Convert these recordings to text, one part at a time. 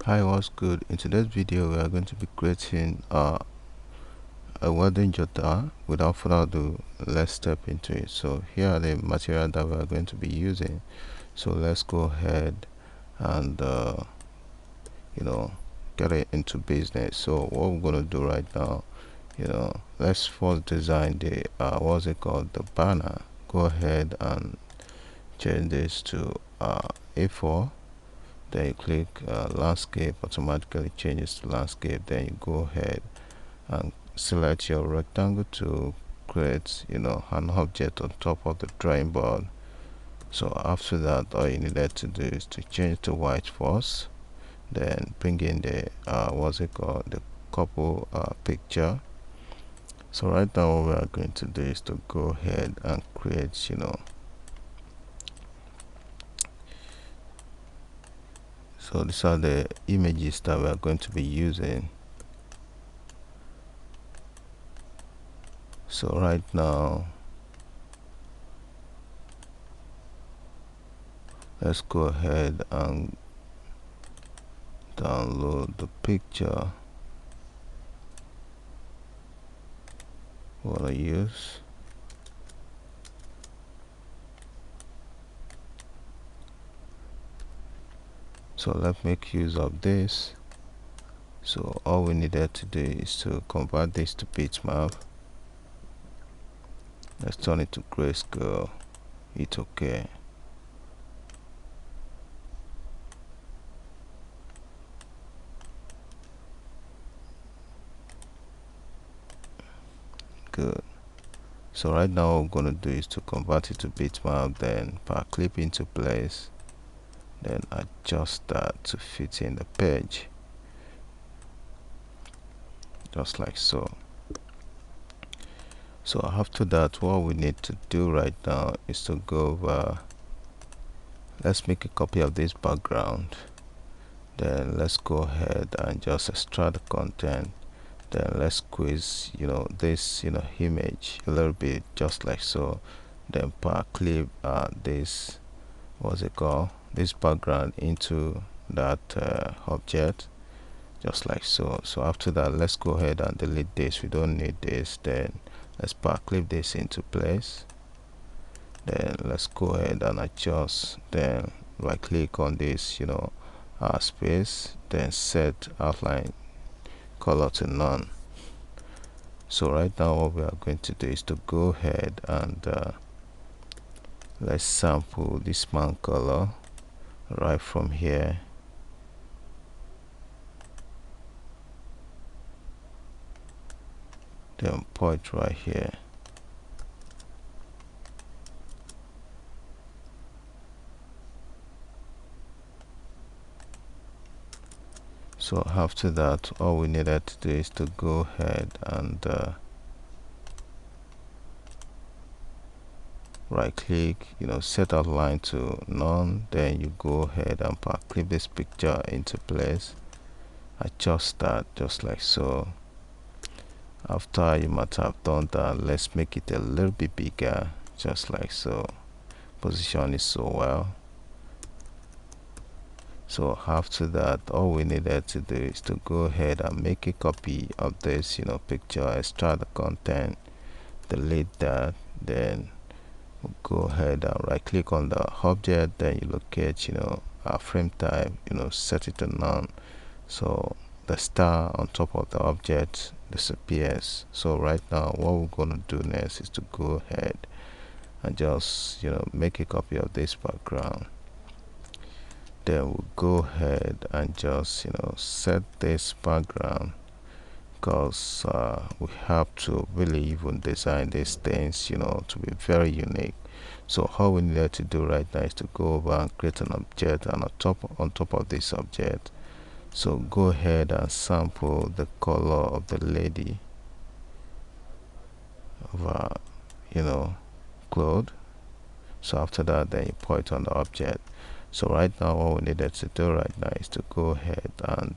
Hi, what's good? In today's video we are going to be creating a wedding jotter. Without further ado, let's step into it. So here are the material that we are going to be using. So let's go ahead and get it into business. So what we're going to do right now, let's first design the what's it called, the banner. Go ahead and change this to A4. Then you click landscape, automatically changes to landscape. Then you go ahead and select your rectangle to create an object on top of the drawing board. So after that, all you needed to do is to change to white first, then bring in the the couple picture. So right now what we are going to do is to go ahead and create so these are the images that we are going to be using. So right now let's go ahead and download the picture we want to use. So let's make use of this. So all we needed to do is to convert this to bitmap. Let's turn it to grayscale. Hit OK. Good. So right now what we're going to do is to convert it to bitmap, then Powerclip into place, then adjust that to fit in the page, just like so. So after that, what we need to do right now is to go over, let's make a copy of this background, then let's go ahead and just extract the content, then let's squeeze this image a little bit, just like so, then Powerclip this this background into that object, just like so. So after that, let's go ahead and delete this. We don't need this. Then let's Powerclip this into place, then let's go ahead and adjust, then right click on this space, then set outline color to none. So right now what we are going to do is to go ahead and let's sample this man color right from here, then point right here. So after that, all we needed to do is to go ahead and right click, set outline to none, then you go ahead and clip this picture into place, adjust that just like so. After you might have done that, let's make it a little bit bigger, just like so. Position it so well. So after that, all we needed to do is to go ahead and make a copy of this picture, extract the content, delete that, then we'll go ahead and right click on the object, then you locate our frame type, set it to none, so the star on top of the object disappears. So right now what we're going to do next is to go ahead and just make a copy of this background, then we'll go ahead and just set this background, because we have to really even design these things to be very unique. So all we needed to do right now is to go over and create an object, and on top of this object, so go ahead and sample the color of the lady of cloth. So after that, then you point on the object. So right now what we needed to do right now is to go ahead and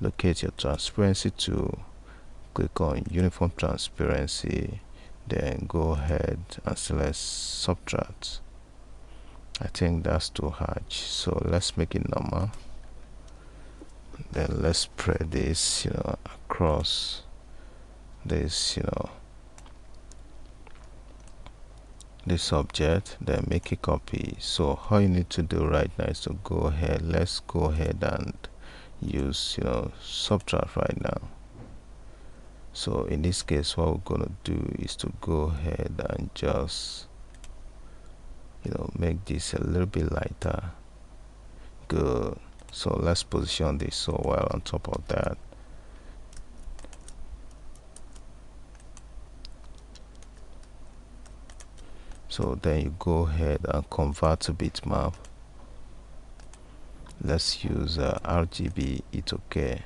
locate your transparency tool, click on uniform transparency, then go ahead and select subtract. I think that's too harsh, so let's make it normal. then let's spread this, across this, this object, then make a copy. So all you need to do right now is to go ahead, let's go ahead and use subtract right now. So in this case, what we're gonna do is to go ahead and just make this a little bit lighter. Good. So let's position this so well on top of that. So then you go ahead and convert to bitmap. Let's use RGB. It's okay.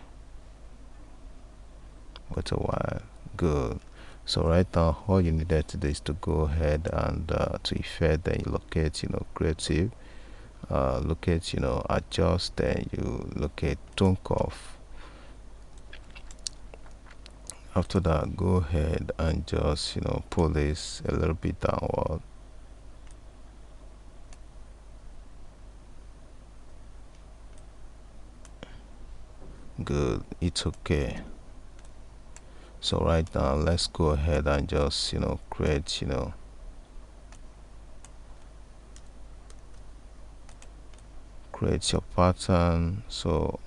Wait a while. Good. So right now all you needed to do is to go ahead and to effect, then you locate creative, locate adjust, then you locate tone curve. After that, go ahead and just pull this a little bit downward. Good. It's okay. So right now let's go ahead and just create create your pattern. So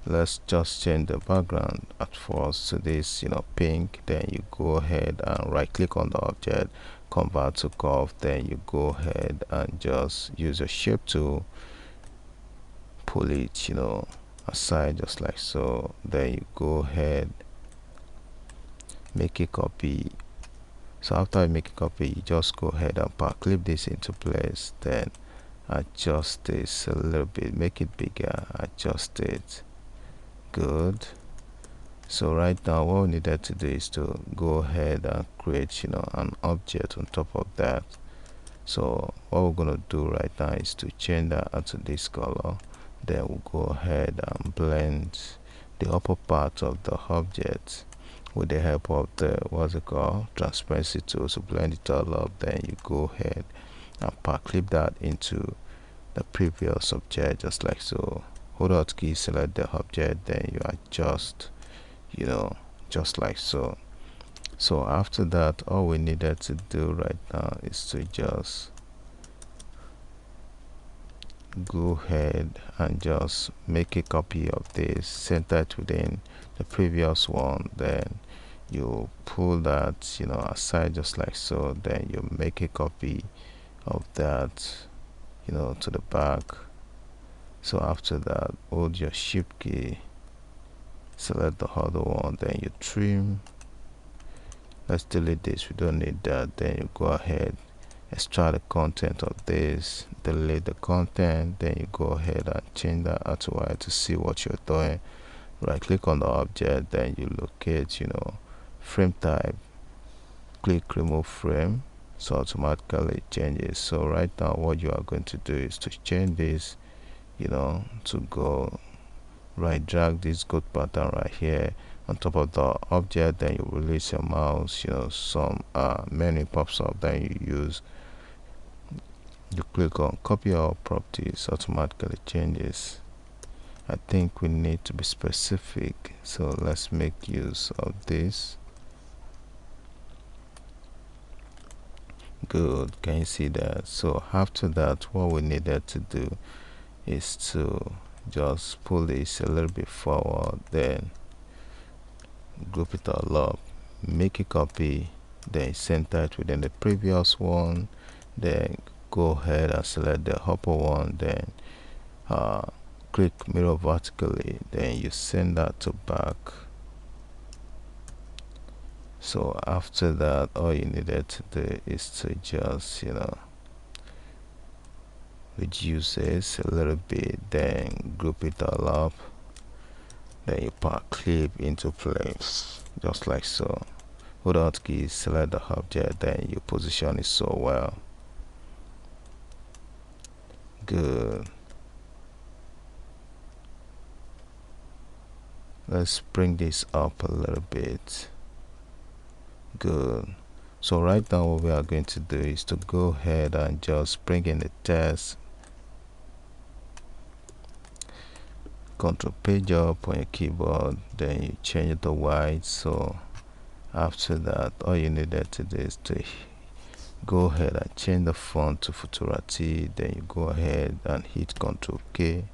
let's just change the background at first to this pink, then you go ahead and right click on the object, convert to curve, then you go ahead and just use your shape tool, pull it aside just like so, then you go ahead, make a copy. So after you make a copy, you just go ahead and Powerclip this into place, then adjust this a little bit, make it bigger, adjust it. Good. So right now what we needed to do is to go ahead and create an object on top of that. So what we're gonna do right now is to change that to this color, then we'll go ahead and blend the upper part of the object with the help of the transparency tool to blend it all up. Then you go ahead and Powerclip that into the previous object just like so. Hold out key, select the object, then you adjust just like so. So after that, all we needed to do right now is to just go ahead and just make a copy of this, center it within the previous one, then you pull that aside just like so, then you make a copy of that to the back. So after that, hold your shift key, select the other one, then you trim. Let's delete this, we don't need that. Then you go ahead, extract the content of this, delete the content, then you go ahead and change that out to white to see what you're doing. Right click on the object, then you locate frame type, click remove frame, so automatically it changes. So right now what you are going to do is to change this to go right, drag this good pattern right here on top of the object, then you release your mouse, some menu pops up, then you click on copy all properties, automatically changes. I think we need to be specific, so let's make use of this. Good. Can you see that? So after that, what we needed to do is to just pull this a little bit forward, then group it all up, make a copy, then center it within the previous one, then go ahead and select the upper one, then click mirror vertically, then you send that to back. So after that, all you needed to do is to just reduce this a little bit, then group it all up, then you Powerclip into place just like so. Hold out key, select the object, then you position it so well. Good. Let's bring this up a little bit. Good. So right now what we are going to do is to go ahead and just bring in the text, Ctrl page up on your keyboard, then you change it to white. So after that, all you needed to do is to go ahead and change the font to Futurati. Then you go ahead and hit Ctrl K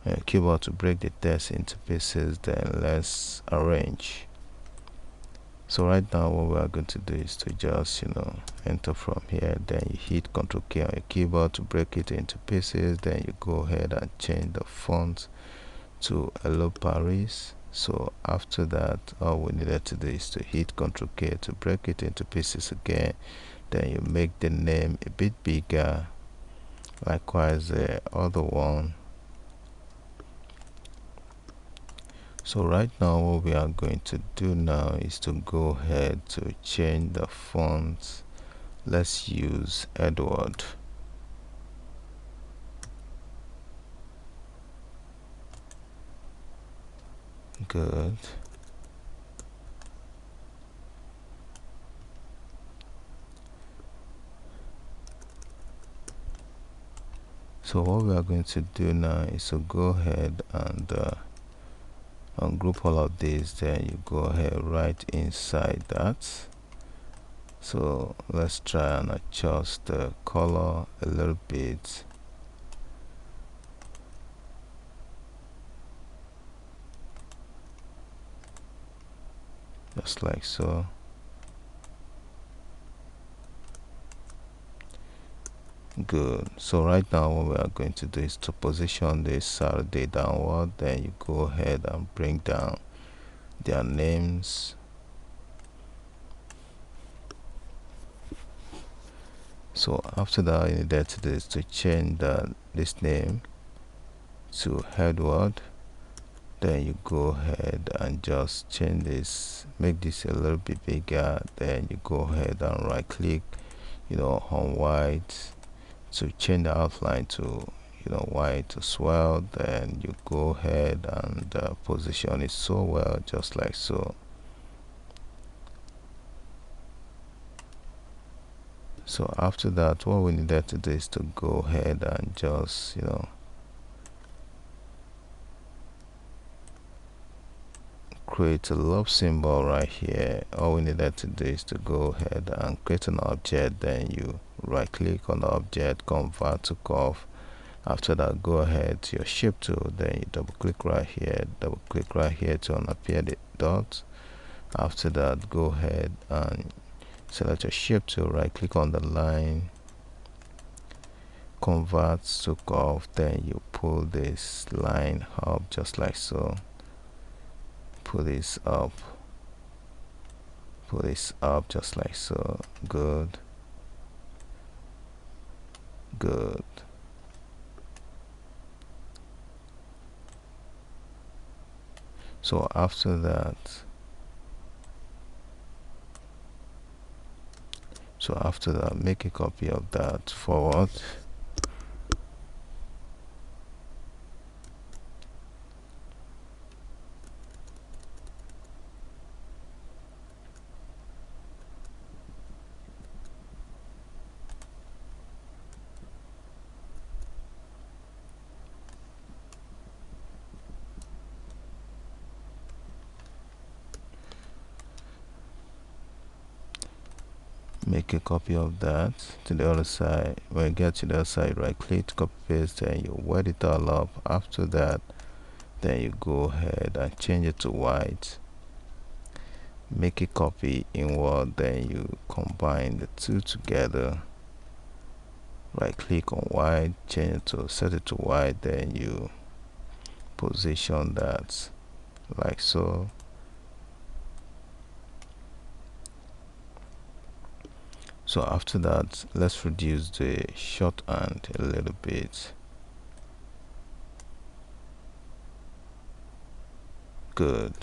on your keyboard to break the text into pieces. Then let's arrange. So right now what we are going to do is to just enter from here, then you hit Ctrl K on your keyboard to break it into pieces. Then you go ahead and change the font to Hello Paris. So after that, all we needed to do is to hit Ctrl K to break it into pieces again. Then you make the name a bit bigger, likewise the other one. So right now what we are going to do now is to go ahead to change the font. Let's use Edward. Good. So what we are going to do now is to go ahead and ungroup all of these. Then you go ahead right inside that. So let's try and adjust the color a little bit. Just like so. Good. So right now what we are going to do is to position this Saturday downward. Then you go ahead and bring down their names. So after that, all you needed to do is to change this name to Edward. Then you go ahead and just change this, make this a little bit bigger. Then you go ahead and right click on white to change the outline to white as well. Then you go ahead and position it so well, just like so. So after that, what we needed to do is to go ahead and just create a love symbol right here. All we needed to do is to go ahead and create an object. Then you right click on the object, convert to curve. After that, go ahead to your shape tool, then you double click right here to unappear the dot. After that, go ahead and select your shape tool, right click on the line, convert to curve. Then you pull this line up just like so. Pull this up just like so. Good. So after that, make a copy of that forward. Make a copy of that to the other side. When you get to the other side, right click, copy paste, and you wet it all up. After that, then you go ahead and change it to white. Make a copy inward, then you combine the two together. Right click on white, change it to set it to white, then you position that like so. So after that, let's reduce the shorthand a little bit. Good.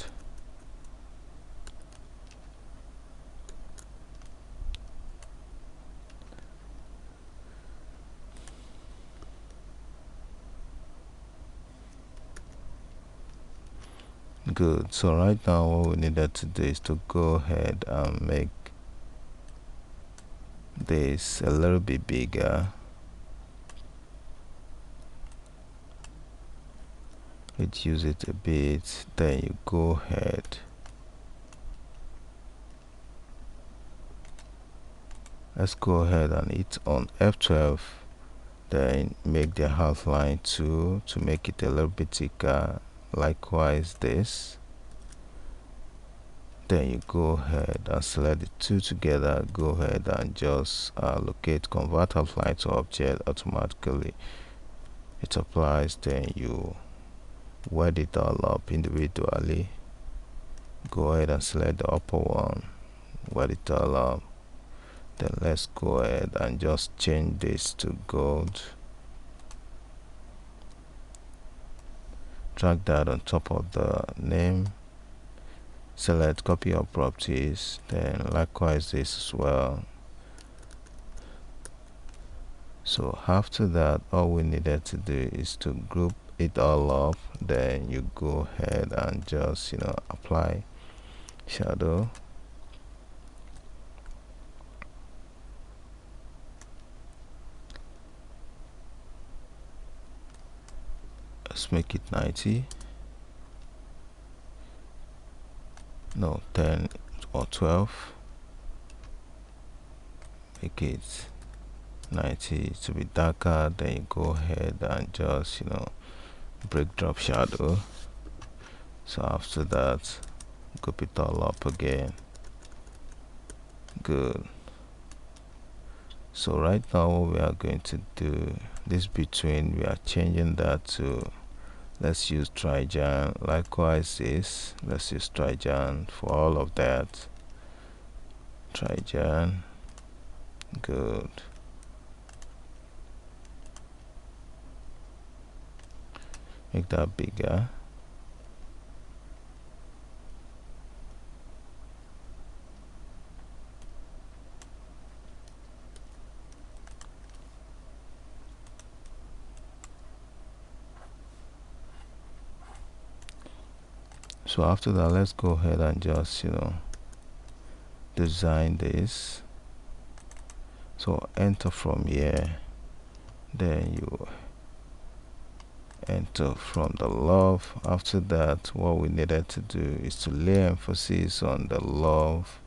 Good. So right now what we needed to do is to go ahead and make this a little bit bigger. reduce it a bit, then you go ahead, let's go ahead and hit on F12, then make the outline too to make it a little bit thicker. Likewise this, then you go ahead and select the two together, go ahead and just locate convert outline to object. Automatically it applies, then you wet it all up individually. Go ahead and select the upper one, wet it all up. Then let's go ahead and just change this to gold, drag that on top of the name, select copy of properties, then likewise this as well. So after that, all we needed to do is to group it all up. Then you go ahead and just apply shadow, let's make it 90, no 10 or 12, make it 90 to be darker. Then you go ahead and just break drop shadow. So after that, group it all up again. Good. So right now what we are going to do, this between, we are changing that to, let's use trigen. Likewise this, let's use trigen for all of that. Trigen. Good. Make that bigger. So after that, let's go ahead and just design this. So enter from here, then you enter from the love. After that, what we needed to do is to lay emphasis on the love,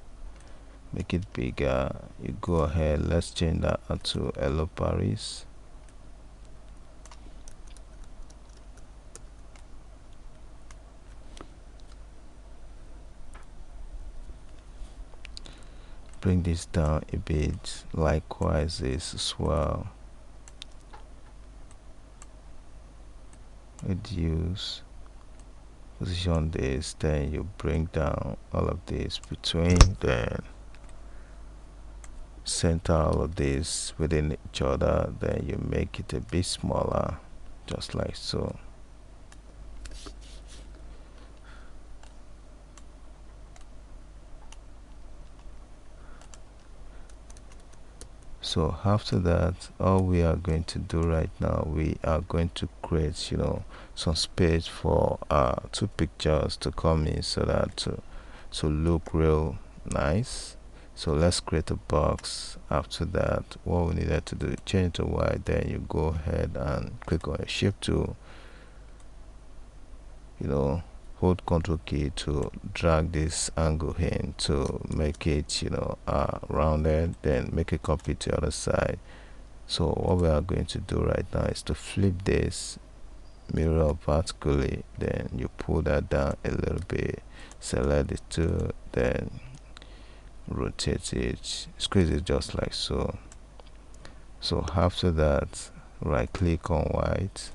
make it bigger. You go ahead, let's change that to Hello Paris. Bring this down a bit, likewise this as well. Reduce, position this, then you bring down all of this between, then center all of this within each other, then you make it a bit smaller, just like so. So after that, all we are going to do right now, we are going to create some space for two pictures to come in, so that to look real nice. So let's create a box. After that, what we needed to do, change to white, then you go ahead and click on a shape tool, hold Ctrl key to drag this angle in to make it rounded, then make a copy to the other side. So what we are going to do right now is to flip this mirror up vertically, then you pull that down a little bit, select the two, then rotate it, squeeze it just like so. So after that, right click on white,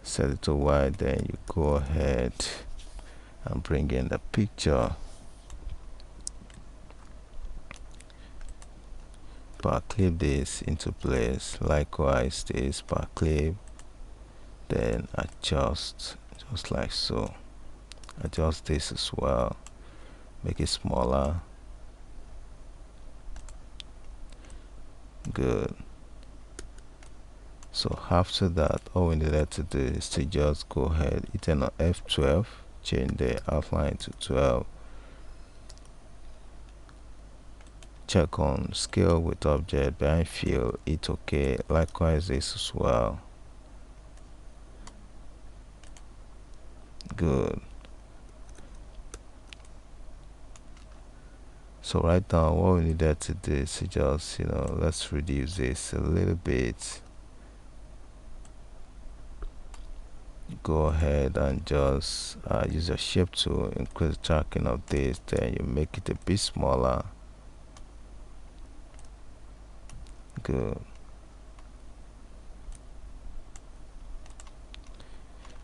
set it to white, then you go ahead and bring in the picture, Powerclip this into place. Likewise this, Powerclip, then adjust just like so. Adjust this as well, make it smaller. Good. So after that, all we needed to do is to just go ahead, hit on F12, change the outline to 12, check on scale with object, behind fill, hit OK. Likewise this as well. Good. So right now what we needed to do is to just, let's reduce this a little bit. Go ahead and just use your shape tool, increase the tracking of this, then you make it a bit smaller. Good.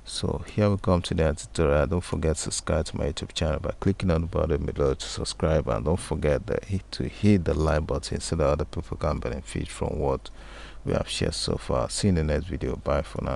So here we come to the end tutorial. Don't forget to subscribe to my YouTube channel by clicking on the button below to subscribe, and don't forget to hit the like button so that other people can benefit from what we have shared so far. See you in the next video. Bye for now.